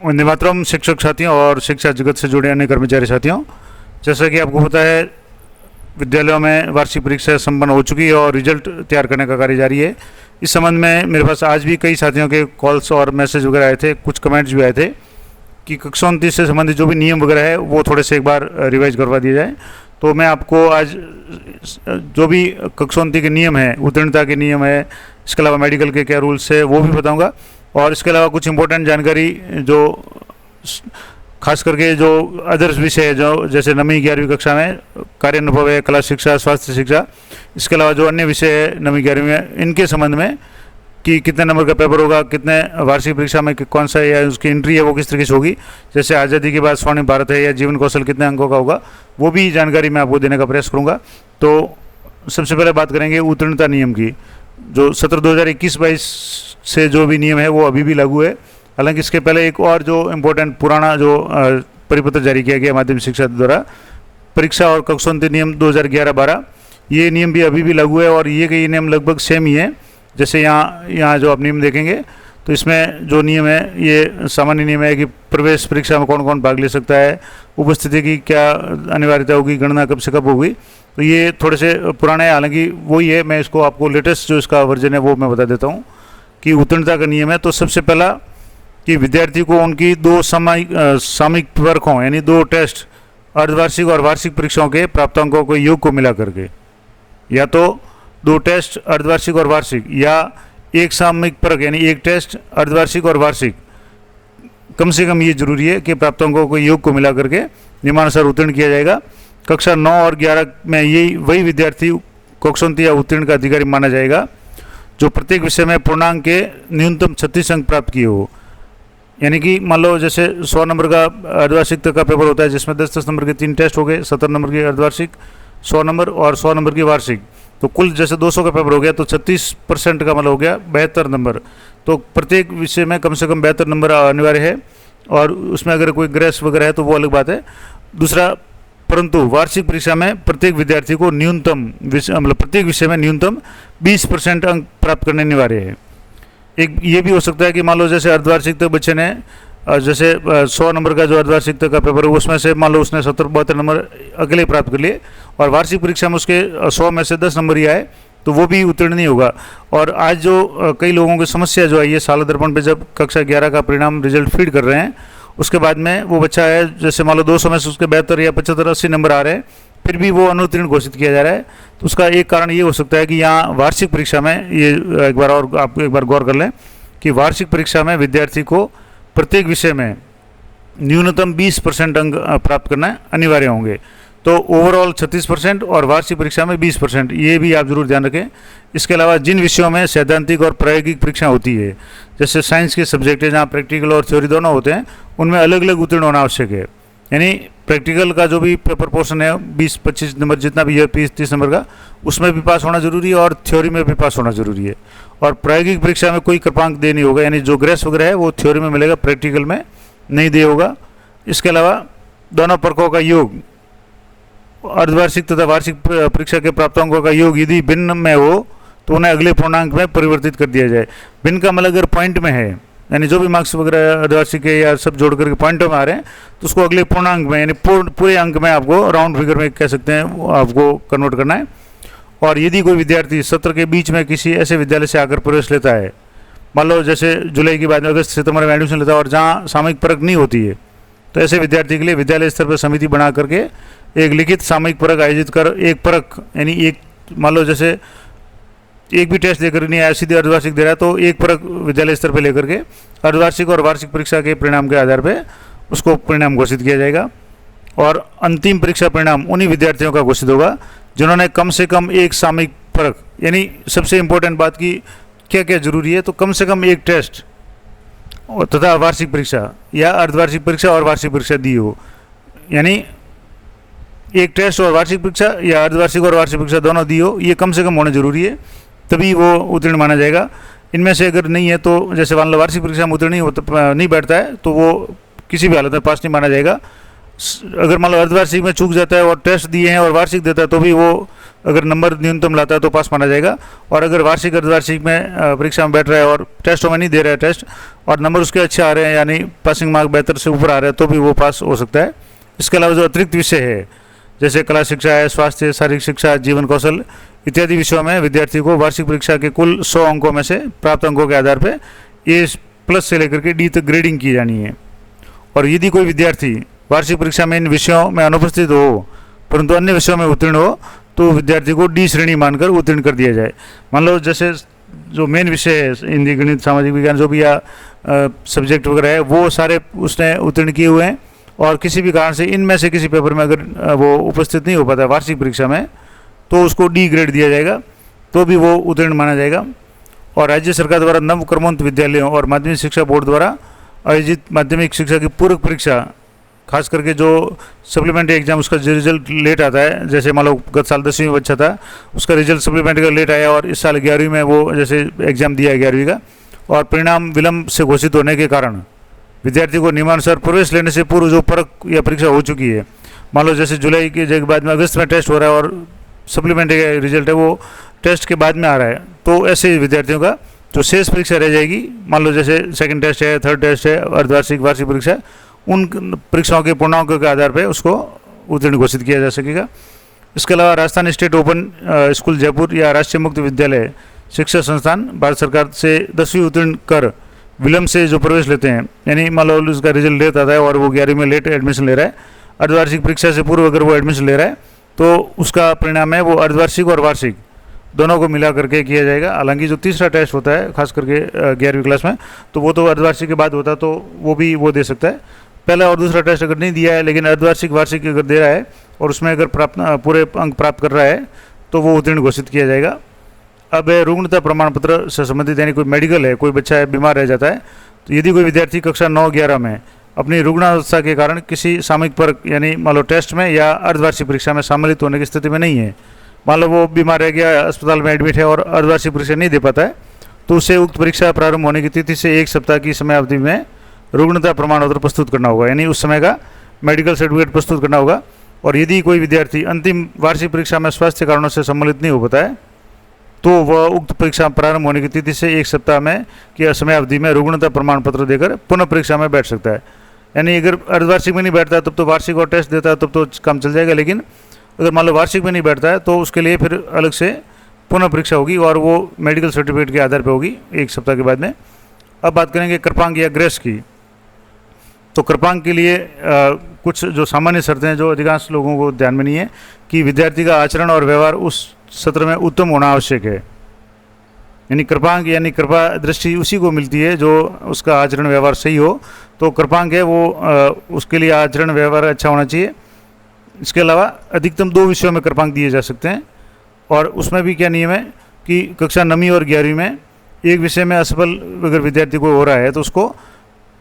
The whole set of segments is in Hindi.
वंदे मातरम। शिक्षक साथियों और शिक्षा जगत से जुड़े अन्य कर्मचारी साथियों, जैसा कि आपको पता है, विद्यालयों में वार्षिक परीक्षा संपन्न हो चुकी है और रिजल्ट तैयार करने का कार्य जारी है। इस संबंध में मेरे पास आज भी कई साथियों के कॉल्स और मैसेज वगैरह आए थे, कुछ कमेंट्स भी आए थे कि कक्षा 29 से संबंधित जो भी नियम वगैरह है वो थोड़े से एक बार रिवाइज करवा दिया जाए। तो मैं आपको आज जो भी कक्षा 29 के नियम है, उत्तीर्णता के नियम है, इसके अलावा मेडिकल के क्या रूल्स है वो भी बताऊंगा। और इसके अलावा कुछ इंपॉर्टेंट जानकारी जो खास करके जो अदर्स विषय है, जो जैसे 9वीं 11वीं कक्षा में कार्य अनुभव है, कला शिक्षा, स्वास्थ्य शिक्षा, इसके अलावा जो अन्य विषय है 9वीं 11वीं में, इनके संबंध में कि कितने नंबर का पेपर होगा, कितने वार्षिक परीक्षा में कौन सा या उसकी एंट्री है वो किस तरीके से होगी, जैसे आज़ादी के बाद स्वर्णिम भारत है या जीवन कौशल कितने अंकों का होगा, वो भी जानकारी मैं आपको देने का प्रयास करूँगा। तो सबसे पहले बात करेंगे उत्तीर्णता नियम की। जो सत्र 2021-22 से जो भी नियम है वो अभी भी लागू है। हालांकि इसके पहले एक और जो इम्पोर्टेंट पुराना जो परिपत्र जारी किया गया माध्यमिक शिक्षा द्वारा, परीक्षा और कक्षा 29 नियम 2011-12, ये नियम भी अभी भी लागू है और ये नियम लगभग सेम ही है। जैसे यहाँ जो आप नियम देखेंगे तो इसमें जो नियम है ये सामान्य नियम है कि प्रवेश परीक्षा में कौन कौन भाग ले सकता है, उपस्थिति की क्या अनिवार्यता होगी, गणना कब से कब होगी, तो ये थोड़े से पुराने हैं। हालांकि वही है, मैं इसको आपको लेटेस्ट जो इसका वर्जन है वो मैं बता देता हूँ कि उत्तीर्णता का नियम है। तो सबसे पहला कि विद्यार्थी को उनकी दो सामयिक परीक्षाओं यानी 2 टेस्ट, अर्धवार्षिक और वार्षिक परीक्षाओं के प्राप्तांकों के योग को मिला करके, या तो 2 टेस्ट अर्धवार्षिक और वार्षिक, या एक सामयिक परख यानी 1 टेस्ट अर्धवार्षिक और वार्षिक, कम से कम ये जरूरी है कि प्राप्तांकों को योग को मिला करके नियमानुसार उत्तीर्ण किया जाएगा। कक्षा 9 और 11 में यही वही विद्यार्थी कक्षा 29 या उत्तीर्ण का अधिकारी माना जाएगा जो प्रत्येक विषय में पूर्णांक के न्यूनतम 36 अंक प्राप्त किए हो। यानी कि मान लो जैसे 100 नंबर का अर्धवार्षिक तक का पेपर होता है जिसमें 10-10 नंबर के 3 टेस्ट हो गए, 70 नंबर की अर्धवार्षिक, 100 नंबर और 100 नंबर की वार्षिक, तो कुल जैसे 200 का पेपर हो गया तो 36% का मतलब हो गया 72 नंबर। तो प्रत्येक विषय में कम से कम 72 नंबर अनिवार्य है और उसमें अगर कोई ग्रेस वगैरह है तो वो अलग बात है। दूसरा, परंतु वार्षिक परीक्षा में प्रत्येक विद्यार्थी को न्यूनतम मतलब प्रत्येक विषय में न्यूनतम 20% अंक प्राप्त करने अनिवार्य है। एक ये भी हो सकता है कि मान लो जैसे अर्धवार्षिक तक बच्चे ने जैसे 100 नंबर का जो अर्धवार्षिक तक का पेपर है उसमें से मान लो उसने 70-72 नंबर अकेले प्राप्त कर लिए और वार्षिक परीक्षा में उसके 100 में से 10 नंबर ही आए तो वो भी उत्तीर्ण नहीं होगा। और आज जो कई लोगों की समस्या जो आई है, साल दर्पण पे जब कक्षा 11 का परिणाम रिजल्ट फीड कर रहे हैं, उसके बाद में वो बच्चा है जैसे मान लो 200 में से उसके 72 या 75-80 नंबर आ रहे हैं, फिर भी वो अनुत्तीर्ण घोषित किया जा रहा है। तो उसका एक कारण ये हो सकता है कि यहाँ वार्षिक परीक्षा में ये एक बार और आप एक बार गौर कर लें कि वार्षिक परीक्षा में विद्यार्थी को प्रत्येक विषय में न्यूनतम 20% अंक प्राप्त करना अनिवार्य होंगे। तो ओवरऑल 36% और वार्षिक परीक्षा में 20%, ये भी आप जरूर ध्यान रखें। इसके अलावा जिन विषयों में सैद्धांतिक और प्रायोगिक परीक्षा होती है, जैसे साइंस के सब्जेक्ट है जहाँ प्रैक्टिकल और थ्योरी दोनों होते हैं, उनमें अलग अलग उत्तीर्ण होना आवश्यक है। यानी प्रैक्टिकल का जो भी पेपर पोर्शन है 20-25 नंबर जितना भी है 30 नंबर का, उसमें भी पास होना जरूरी है और थ्योरी में भी पास होना जरूरी है। और प्रायोगिक परीक्षा में कोई कृपांक दे नहीं होगा, यानी जो ग्रेस वगैरह है वो थ्योरी में मिलेगा, प्रैक्टिकल में नहीं दे होगा। इसके अलावा दोनों परखों का योग, अर्धवार्षिक तथा वार्षिक परीक्षा के प्राप्तांकों का योग यदि भिन्न में हो तो उन्हें अगले पूर्णांक में परिवर्तित कर दिया जाए। भिन्न का मतलब अगर पॉइंट में है, यानी जो भी मार्क्स वगैरह अर्धवार्षिक के या सब जोड़ करके पॉइंटों में आ रहे हैं तो उसको अगले पूर्णांक में यानी पूरे अंक में आपको राउंड फिगर में कह सकते हैं वो आपको कन्वर्ट करना है। और यदि कोई विद्यार्थी सत्र के बीच में किसी ऐसे विद्यालय से आकर प्रवेश लेता है, मान लो जैसे जुलाई के बाद में अगस्त सितंबर में एडमिशन लेता है और जहाँ सामयिक परख नहीं होती है, तो ऐसे विद्यार्थी के लिए विद्यालय स्तर पर समिति बना करके एक लिखित सामयिक परख आयोजित कर एक परख यानी एक मान लो जैसे एक भी टेस्ट देकर नहीं आया, सीधे अर्धवार्षिक दे रहा है, तो एक परख विद्यालय स्तर पर लेकर के अर्धवार्षिक और वार्षिक परीक्षा के परिणाम के आधार पर उसको परिणाम घोषित किया जाएगा। और अंतिम परीक्षा परिणाम उन्हीं विद्यार्थियों का घोषित होगा जिन्होंने कम से कम एक सामयिक परख, यानी सबसे इम्पोर्टेंट बात की क्या क्या जरूरी है, तो कम से कम एक टेस्ट तथा वार्षिक परीक्षा या अर्धवार्षिक परीक्षा और वार्षिक परीक्षा दी हो। यानी एक टेस्ट और वार्षिक परीक्षा या अर्धवार्षिक और वार्षिक परीक्षा दोनों दी हो, ये कम से कम होने जरूरी है, तभी वो उत्तीर्ण माना जाएगा। इनमें से अगर नहीं है तो जैसे मान लो वार्षिक परीक्षा में उत्तीर्ण नहीं बैठता है तो वो किसी भी हालत में पास नहीं माना जाएगा। अगर मान लो अर्धवार्षिक में चूक जाता है और टेस्ट दिए हैं और वार्षिक देता है तो भी वो अगर नंबर न्यूनतम लाता है तो पास माना जाएगा। और अगर वार्षिक अर्धवार्षिक में परीक्षा में बैठ रहा है और टेस्टों में नहीं दे रहा है टेस्ट, और नंबर उसके अच्छे आ रहे हैं, यानी पासिंग मार्क 72 से ऊपर आ रहे हैं, तो भी वो पास हो सकता है। इसके अलावा जो अतिरिक्त विषय है, जैसे कला शिक्षा है, स्वास्थ्य, शारीरिक शिक्षा, जीवन कौशल इत्यादि विषयों में विद्यार्थी को वार्षिक परीक्षा के कुल 100 अंकों में से प्राप्त अंकों के आधार पर A+ से लेकर के D तक ग्रेडिंग की जानी है। और यदि कोई विद्यार्थी वार्षिक परीक्षा में इन विषयों में अनुपस्थित हो परंतु अन्य विषयों में उत्तीर्ण हो तो विद्यार्थी को D श्रेणी मानकर उत्तीर्ण कर दिया जाए। मान लो जैसे जो मेन विषय है, हिंदी, गणित, सामाजिक विज्ञान जो भी या सब्जेक्ट वगैरह है, वो सारे उसने उत्तीर्ण किए हुए हैं, और किसी भी कारण से इनमें से किसी पेपर में अगर वो उपस्थित नहीं हो पाता वार्षिक परीक्षा में, तो उसको D ग्रेड दिया जाएगा, तो भी वो उत्तीर्ण माना जाएगा। और राज्य सरकार द्वारा नव क्रमोन्नत विद्यालयों और माध्यमिक शिक्षा बोर्ड द्वारा आयोजित माध्यमिक शिक्षा की पूरक परीक्षा, खास करके जो सप्लीमेंट्री एग्जाम उसका जो रिजल्ट लेट आता है, जैसे मान लो गत साल 10वीं में बच्चा था, उसका रिजल्ट सप्लीमेंट्री का लेट आया और इस साल 11वीं में वो जैसे एग्जाम दिया 11वीं का, और परिणाम विलंब से घोषित होने के कारण विद्यार्थी को नियमानुसार प्रवेश लेने से पूर्व जो परख या परीक्षा हो चुकी है, मान लो जैसे जुलाई के बाद में अगस्त में टेस्ट हो रहा है और सप्लीमेंट्री का रिजल्ट है वो टेस्ट के बाद में आ रहा है, तो ऐसे विद्यार्थियों का जो शेष परीक्षा रह जाएगी, मान लो जैसे सेकंड टेस्ट है, थर्ड टेस्ट है, अर्धवार्षिक, वार्षिक परीक्षा, उन परीक्षाओं के पूर्णांकों के आधार पर उसको उत्तीर्ण घोषित किया जा सकेगा। इसके अलावा Rajasthan state open school Jaipur या राष्ट्रीय मुक्त विद्यालय शिक्षा संस्थान भारत सरकार से 10वीं उत्तीर्ण कर विलंब से जो प्रवेश लेते हैं, यानी मान लो उसका रिजल्ट लेट आता है और वो 11वीं में लेट एडमिशन ले रहा है, अर्धवार्षिक परीक्षा से पूर्व अगर वो एडमिशन ले रहा है तो उसका परिणाम है वो अर्धवार्षिक और वार्षिक दोनों को मिला करके किया जाएगा। हालांकि जो तीसरा टेस्ट होता है खास करके 11वीं क्लास में, तो वो तो अर्धवार्षिक के बाद होता है, तो वो भी वो दे सकता है। पहला और दूसरा टेस्ट अगर नहीं दिया है लेकिन अर्धवार्षिक वार्षिक अगर दे रहा है और उसमें अगर पूरे अंक प्राप्त कर रहा है तो वो उत्तीर्ण घोषित किया जाएगा। अब रुग्णता प्रमाण पत्र से संबंधित, यानी कोई मेडिकल है, कोई बच्चा है बीमार रह जाता है, तो यदि कोई विद्यार्थी कक्षा 9-11 में अपनी रुग्णावस्था के कारण किसी सामयिक परख यानी मान लो टेस्ट में या अर्धवार्षिक परीक्षा में सम्मिलित होने की स्थिति में नहीं है, मान लो वो बीमार रह गया, अस्पताल में एडमिट है और अर्धवार्षिक परीक्षा नहीं दे पाता है, तो उसे उक्त परीक्षा प्रारंभ होने की तिथि से 1 सप्ताह की समय अवधि में रुग्णता प्रमाण पत्र प्रस्तुत करना होगा, यानी उस समय का मेडिकल सर्टिफिकेट प्रस्तुत करना होगा। और यदि कोई विद्यार्थी अंतिम वार्षिक परीक्षा में स्वास्थ्य कारणों से सम्मिलित नहीं हो पाता है तो वह उक्त परीक्षा प्रारंभ होने की तिथि से 1 सप्ताह में की समय अवधि में रुग्णता प्रमाण पत्र देकर पुनः परीक्षा में बैठ सकता है। यानी अगर अर्धवार्षिक में नहीं बैठता है तब तो वार्षिक और टेस्ट देता है तब तो काम चल जाएगा, लेकिन अगर मान लो वार्षिक में नहीं बैठता है तो उसके लिए फिर अलग से पुनः परीक्षा होगी और वो मेडिकल सर्टिफिकेट के आधार पर होगी 1 सप्ताह के बाद में। अब बात करेंगे कृपांक या ग्रेस की। तो कृपांक के लिए कुछ जो सामान्य शर्तें हैं जो अधिकांश लोगों को ध्यान में नहीं है कि विद्यार्थी का आचरण और व्यवहार उस सत्र में उत्तम होना आवश्यक है। यानी कृपांक यानी कृपा दृष्टि उसी को मिलती है जो उसका आचरण व्यवहार सही हो, तो कृपांक है वो उसके लिए आचरण व्यवहार अच्छा होना चाहिए। इसके अलावा अधिकतम 2 विषयों में कृपांक दिए जा सकते हैं, और उसमें भी क्या नियम है कि कक्षा 9वीं और 11वीं में एक विषय में असफल अगर विद्यार्थी को हो रहा है तो उसको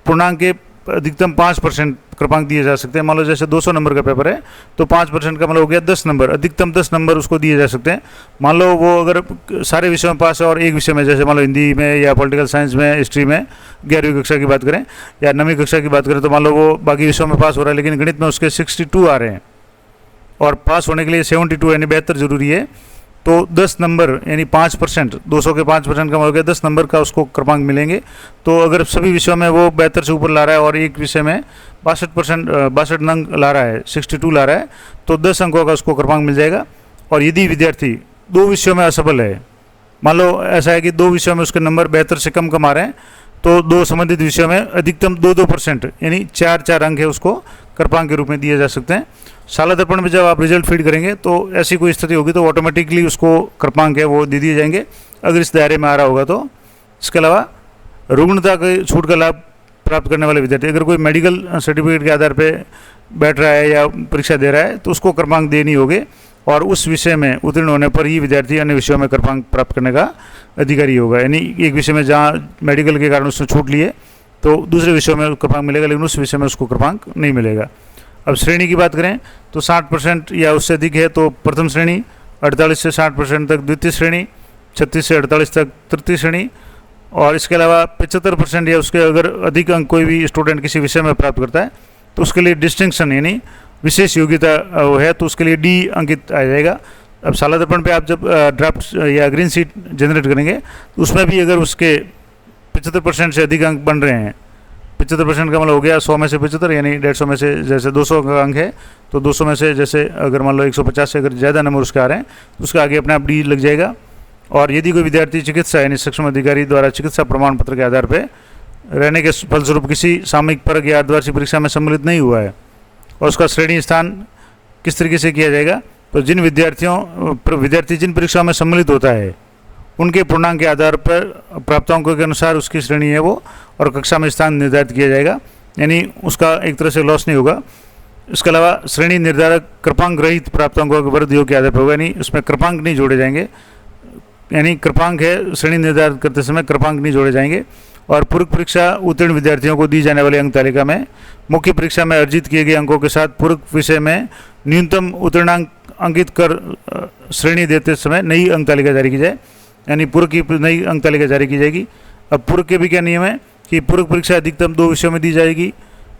पूर्णांक के अधिकतम 5% कृपांक दिए जा सकते हैं। मान लो जैसे 200 नंबर का पेपर है तो 5% का मतलब हो गया 10 नंबर, अधिकतम 10 नंबर उसको दिए जा सकते हैं। मान लो वो अगर सारे विषयों में पास है और एक विषय में, जैसे मान लो हिंदी में या पॉलिटिकल साइंस में, हिस्ट्री में 11वीं कक्षा की बात करें या 9वीं कक्षा की बात करें, तो मान लो वो बाकी विषयों में पास हो रहा है लेकिन गणित में उसके 62 आ रहे हैं और पास होने के लिए 72 यानी 72 जरूरी है, तो 10 नंबर यानी 5%, 200 के 5% का मतलब 10 नंबर का उसको कृपांक मिलेंगे। तो अगर सभी विषयों में वो 72 से ऊपर ला रहा है और एक विषय में 62 अंक ला रहा है, 62 ला रहा है, तो 10 अंकों का उसको कृपांक मिल जाएगा। और यदि विद्यार्थी 2 विषयों में असफल है, मान लो ऐसा है कि 2 विषयों में उसके नंबर 72 से कम आ रहे हैं, तो 2 संबंधित विषयों में अधिकतम 2% यानी 4 अंक है उसको कृपांक के रूप में दिए जा सकते हैं। शाला दर्पण में जब आप रिजल्ट फीड करेंगे तो ऐसी कोई स्थिति होगी तो ऑटोमेटिकली उसको कृपांक है वो दे दिए जाएंगे अगर इस दायरे में आ रहा होगा तो। इसके अलावा रुग्णता के छूट का लाभ प्राप्त करने वाले विद्यार्थी, अगर कोई मेडिकल सर्टिफिकेट के आधार पर बैठ रहा है या परीक्षा दे रहा है तो उसको कृपांक देनी होगी, और उस विषय में उत्तीर्ण होने पर ही विद्यार्थी अन्य विषयों में कृपांक प्राप्त करने का अधिकारी होगा। यानी एक विषय में जहाँ मेडिकल के कारण उसने छूट लिए तो दूसरे विषयों में कृपांक मिलेगा लेकिन उस विषय में उसको कृपांक नहीं मिलेगा। अब श्रेणी की बात करें तो 60% या उससे अधिक है तो प्रथम श्रेणी, 48 से 60% तक द्वितीय श्रेणी, 36 से 48 तक तृतीय श्रेणी, और इसके अलावा 75% या उसके अगर अधिक अंक कोई भी स्टूडेंट किसी विषय में प्राप्त करता है तो उसके लिए डिस्टिंक्शन यानी विशेष योग्यता वो है तो उसके लिए डी अंकित आ जाएगा। अब साला दर्पण पे आप जब ड्राफ्ट या ग्रीन शीट जनरेट करेंगे तो उसमें भी अगर उसके 75% से अधिक अंक बन रहे हैं, 75% का मतलब हो गया 100 में से 75, यानी 150 में से जैसे 200 का अंक है तो 200 में से जैसे अगर मान लो 150 से अगर ज़्यादा नंबर उसके आ रहे हैं तो उसका आगे अपने आप डी लग जाएगा। और यदि कोई विद्यार्थी चिकित्सा यानी सक्षम अधिकारी द्वारा चिकित्सा प्रमाण पत्र के आधार पर रहने के फलस्वरूप किसी सामयिक परक या अर्धवार्षिक परीक्षा में सम्मिलित नहीं हुआ है और उसका श्रेणी स्थान किस तरीके से किया जाएगा, तो जिन विद्यार्थी जिन परीक्षाओं में सम्मिलित होता है उनके पूर्णांक के आधार पर प्राप्त अंकों के अनुसार उसकी श्रेणी है वो और कक्षा में स्थान निर्धारित किया जाएगा, यानी उसका एक तरह से लॉस नहीं होगा। इसके अलावा श्रेणी निर्धारक कृपांक रहित प्राप्त अंकों के वर्ग योग के आधार पर होगा, यानी उसमें कृपांक नहीं जोड़े जाएंगे, यानी कृपांक है श्रेणी निर्धारित करते समय कृपांक नहीं जोड़े जाएंगे। और पूरक परीक्षा उत्तीर्ण विद्यार्थियों को दी जाने वाली अंक तालिका में मुख्य परीक्षा में अर्जित किए गए अंकों के साथ पूरक विषय में न्यूनतम उत्तीर्णांक अंकित कर श्रेणी देते समय नई अंक तालिका जारी की जाए, यानी पूरक की नई अंक तालिका जारी की जाएगी। अब पूरक के भी क्या नियम है कि पूरक परीक्षा अधिकतम 2 विषयों में दी जाएगी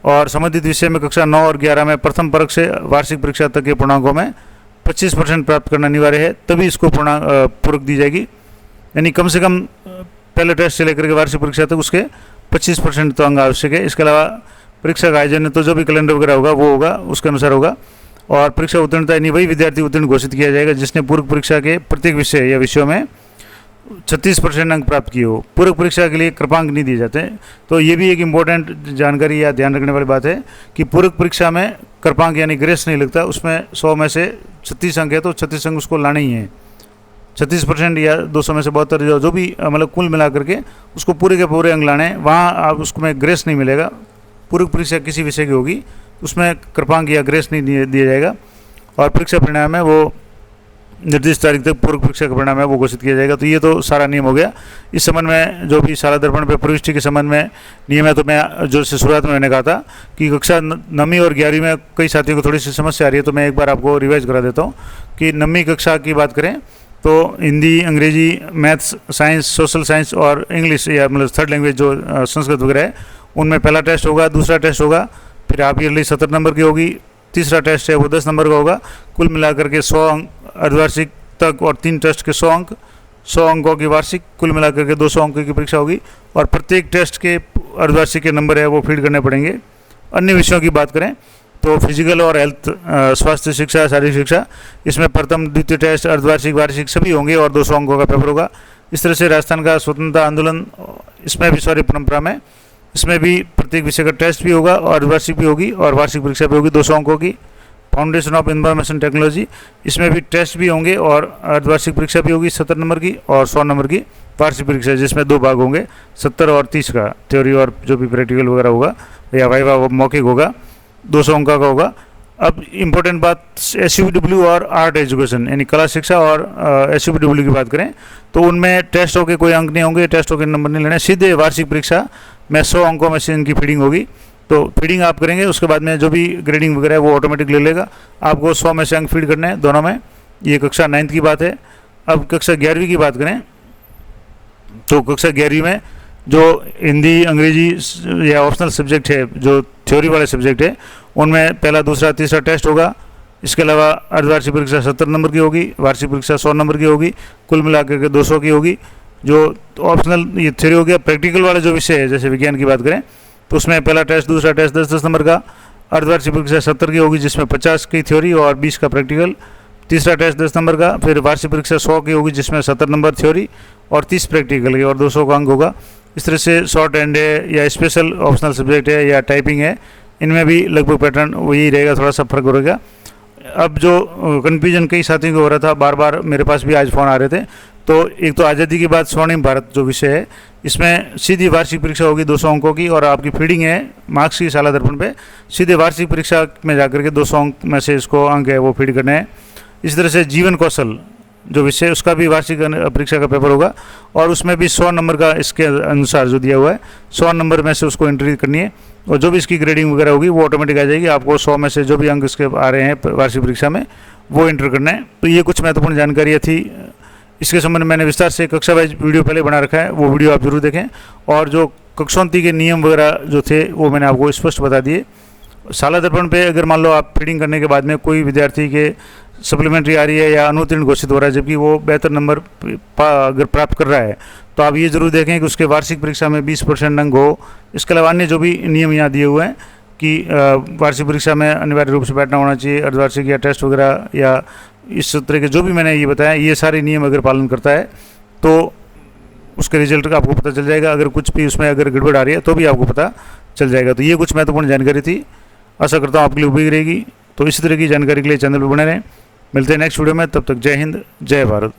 और संबंधित विषय में कक्षा 9 और 11 में प्रथम परक से वार्षिक परीक्षा तक के पूर्णांकों में 25% प्राप्त करना अनिवार्य है, तभी इसको पूरक दी जाएगी। यानी कम से कम पहले टेस्ट से लेकर के वार्षिक परीक्षा तक उसके 25% तो अंक आवश्यक है। इसके अलावा परीक्षा का आयोजन तो जो भी कैलेंडर वगैरह होगा वो होगा उसके अनुसार होगा। और परीक्षा उत्तीर्णता यानी वही विद्यार्थी उत्तीर्ण घोषित किया जाएगा जिसने पूरक परीक्षा के प्रत्येक विषय या विषयों में 36% अंक प्राप्त किए हो। पूरक परीक्षा के लिए कृपांक नहीं दिए जाते, तो ये भी एक इम्पोर्टेंट जानकारी या ध्यान रखने वाली बात है कि पूरक परीक्षा में कृपांक यानी ग्रेस नहीं लगता, उसमें 100 में से 36 अंक है तो 36 अंक उसको लाने ही है। 36% या 200 में से 72 जो भी मतलब कुल मिला करके उसको पूरे के पूरे अंक लाने, वहाँ आप उसमें ग्रेस नहीं मिलेगा। पूरक परीक्षा किसी विषय की होगी उसमें कृपांक या ग्रेस नहीं दिया जाएगा और परीक्षा परिणाम है वो निर्दिष्ट तारीख तक पूरक परीक्षा का परिणाम है वो घोषित किया जाएगा। तो ये तो सारा नियम हो गया। इस संबंध में जो भी साला दर्पण पे प्रविष्टि के संबंध में नियम है, तो मैं जो शुरुआत में मैंने कहा था कि कक्षा 9वीं और 11वीं में कई साथियों को थोड़ी सी समस्या आ रही है, तो मैं एक बार आपको रिवाइज करा देता हूँ कि 9वीं कक्षा की बात करें तो हिंदी, अंग्रेजी, मैथ्स, साइंस, सोशल साइंस और इंग्लिश या मतलब थर्ड लैंग्वेज जो संस्कृत वगैरह है उनमें पहला टेस्ट होगा, दूसरा टेस्ट होगा, फिर हाफ ईयरली 70 नंबर की होगी, तीसरा टेस्ट है वो 10 नंबर का होगा। कुल मिलाकर के 100 अंक अर्धवार्षिक तक और 3 टेस्ट के 100 अंक, 100 अंकों की वार्षिक, कुल मिलाकर के 200 अंकों की परीक्षा होगी और प्रत्येक टेस्ट के अर्धवार्षिक के नंबर है वो फीड करने पड़ेंगे। अन्य विषयों की बात करें तो फिजिकल और हेल्थ, स्वास्थ्य शिक्षा, शारीरिक शिक्षा, इसमें प्रथम द्वितीय टेस्ट अर्धवार्षिक वार्षिक सभी होंगे और 200 अंकों का पेपर होगा। इस तरह से राजस्थान का स्वतंत्रता आंदोलन इसमें भी सारी परंपरा में इसमें भी प्रत्येक विषय का टेस्ट भी होगा और अर्धवार्षिक भी होगी और वार्षिक परीक्षा भी होगी 200 अंकों की। फाउंडेशन ऑफ इंफॉर्मेशन टेक्नोलॉजी, इसमें भी टेस्ट भी होंगे और अर्धवार्षिक परीक्षा भी होगी 70 नंबर की और 100 नंबर की वार्षिक परीक्षा, जिसमें 2 भाग होंगे 70 और 30 का, थ्योरी और जो भी प्रैक्टिकल वगैरह होगा या वाइवा मौखिक होगा, 200 अंक का होगा। अब इम्पोर्टेंट बात SUPW और आर्ट एजुकेशन यानी कला शिक्षा और SUPW की बात करें तो उनमें टेस्टों के कोई अंक नहीं होंगे, टेस्टों के नंबर नहीं लेने, सीधे वार्षिक परीक्षा में 100 अंकों में से इनकी फीडिंग होगी। तो फीडिंग आप करेंगे उसके बाद में जो भी ग्रेडिंग वगैरह है वो ऑटोमेटिक ले लेगा, आपको 100 में से अंक फीड करने हैं दोनों में। ये कक्षा 9th की बात है। अब कक्षा 11वीं की बात करें तो कक्षा 11वीं में जो हिंदी, अंग्रेजी या ऑप्शनल सब्जेक्ट है, जो थ्योरी वाले सब्जेक्ट है, उनमें पहला, दूसरा, तीसरा टेस्ट होगा। इसके अलावा अर्धवार्षिक परीक्षा 70 नंबर की होगी, वार्षिक परीक्षा 100 नंबर की होगी, कुल मिलाकर के 200 की होगी। जो ऑप्शनल ये थ्योरी हो गया। प्रैक्टिकल वाले जो विषय है जैसे विज्ञान की बात करें तो उसमें पहला टेस्ट, दूसरा टेस्ट 10-10 नंबर का, अर्धवार्षिक परीक्षा 70 की होगी जिसमें 50 की थ्योरी और 20 का प्रैक्टिकल, तीसरा टेस्ट 10 नंबर का, फिर वार्षिक परीक्षा 100 की होगी जिसमें 70 नंबर थ्योरी और 30 प्रैक्टिकल की और 200 का अंक होगा। इस तरह से शॉर्ट हैंड है या स्पेशल ऑप्शनल सब्जेक्ट है या टाइपिंग है, इनमें भी लगभग पैटर्न वही रहेगा, थोड़ा सा फर्क रहेगा। अब जो कन्फ्यूजन कई साथियों को हो रहा था, बार बार मेरे पास भी आज फ़ोन आ रहे थे, तो एक तो आज़ादी के बाद स्वर्णिम भारत जो विषय है इसमें सीधी वार्षिक परीक्षा होगी 200 अंकों की और आपकी फीडिंग है मार्क्स की साला दर्पण पे, सीधे वार्षिक परीक्षा में जाकर के 200 अंक में से इसको अंक है वो फीड करने हैं। इस तरह से जीवन कौशल जो विषय उसका भी वार्षिक परीक्षा का पेपर होगा और उसमें भी 100 नंबर का इसके अनुसार जो दिया हुआ है 100 नंबर में से उसको एंट्री करनी है और जो भी इसकी ग्रेडिंग वगैरह होगी वो ऑटोमेटिक आ जाएगी। आपको 100 में से जो भी अंक इसके आ रहे हैं वार्षिक परीक्षा में वो एंटर करना है। तो ये कुछ महत्वपूर्ण जानकारियाँ थी। इसके संबंध में मैंने विस्तार से कक्षा वाइज वीडियो पहले बना रखा है, वो वीडियो आप जरूर देखें। और जो कक्षोन्नति के नियम वगैरह जो थे वो मैंने आपको स्पष्ट बता दिए। साला दर्पण पे अगर मान लो आप फीडिंग करने के बाद में कोई विद्यार्थी के सप्लीमेंट्री आ रही है या अनुत्तीर्ण घोषित हो रहा है जबकि वो बेहतर नंबर अगर प्राप्त कर रहा है, तो आप ये जरूर देखें कि उसके वार्षिक परीक्षा में 20% अंक हो। इसके अलावा अन्य जो भी नियम यहाँ दिए हुए हैं कि वार्षिक परीक्षा में अनिवार्य रूप से बैठना होना चाहिए, अर्धवार्षिक या टेस्ट वगैरह या इस तरह के जो भी मैंने ये बताया, ये सारे नियम अगर पालन करता है तो उसके रिजल्ट का आपको पता चल जाएगा। अगर कुछ भी उसमें अगर गड़बड़ आ रही है तो भी आपको पता चल जाएगा। तो ये कुछ महत्वपूर्ण जानकारी थी, आशा करता हूँ आपके लिए उपयोगी रहेगी। तो इसी तरह की जानकारी के लिए चैनल पर बने रहें। मिलते हैं नेक्स्ट वीडियो में, तब तक जय हिंद, जय भारत।